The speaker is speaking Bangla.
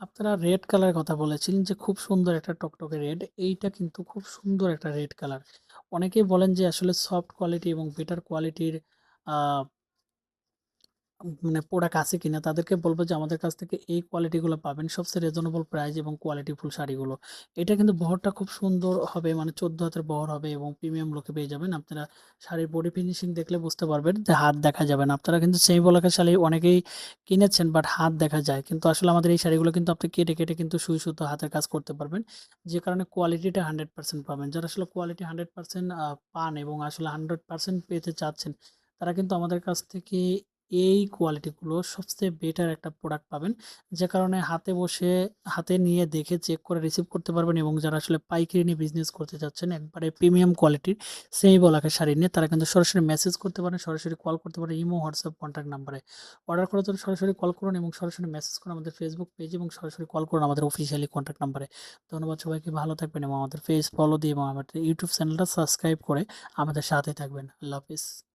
আপনারা রেড কালারের কথা বলেছিলেন যে খুব সুন্দর একটা টকটকে রেড। এইটা কিন্তু খুব সুন্দর একটা রেড কালার। অনেকেই বলেন যে আসলে সফট কোয়ালিটি এবং বেটার কোয়ালিটির আ মানে প্রোডাক্ট আছে কিনা? তাদেরকে বলব যে আমাদের কাছ থেকে এই কোয়ালিটি গুলো পাবেন সবচেয়ে রিজনেবল প্রাইস এবং কোয়ালিটিফুল শাড়িগুলো। এটা কিন্তু বহরটা খুব সুন্দর হবে, মানে ১৪ হাতের বহর হবে এবং প্রিমিয়াম লুকে পেয়ে যাবেন। আপনারা শাড়ির বডি ফিনিশিং দেখলে বুঝতে পারবেন যে হাত দেখা যাবে না। আপনারা কিন্তু সেমি বলাকা শাড়ি অনেকেই কিনেছেন বাট হাত দেখা যায়। কিন্তু আসলে আমাদের এই শাড়িগুলো কিন্তু আপনি কেটে কিন্তু সুই সুতো হাতের কাজ করতে পারবেন। যে কারণে কোয়ালিটিটা 100% পাবেন। যারা আসলে কোয়ালিটি 100% পান এবং আসলে 100% পেতে চাচ্ছেন, তারা কিন্তু আমাদের কাছ থেকে এই কোয়ালিটিগুলো সবচেয়ে বেটার একটা প্রোডাক্ট পাবেন। যে কারণে হাতে বসে হাতে নিয়ে দেখে চেক করে রিসিভ করতে পারবেন এবং যারা আসলে পাইকারি নিয়ে বিজনেস করতে চাচ্ছেন একবারে প্রিমিয়াম কোয়ালিটির সেমি বলাকা শাড়ি নিয়ে, তারা কিন্তু সরাসরি মেসেজ করতে পারেন, সরাসরি কল করতে পারেন ইমো, হোয়াটসঅ্যাপ কন্ট্যাক্ট নাম্বারে। অর্ডার করার জন্য সরাসরি কল করুন এবং সরাসরি মেসেজ করুন আমাদের ফেসবুক পেজ এবং সরাসরি কল করুন আমাদের অফিসিয়ালি কন্ট্যাক্ট নাম্বারে। ধন্যবাদ সবাইকে, ভালো থাকবেন এবং আমাদের পেজ ফলো দিয়ে এবং আমাদের ইউটিউব চ্যানেলটা সাবস্ক্রাইব করে আমাদের সাথে থাকবেন। আল্লাহ হাফিজ।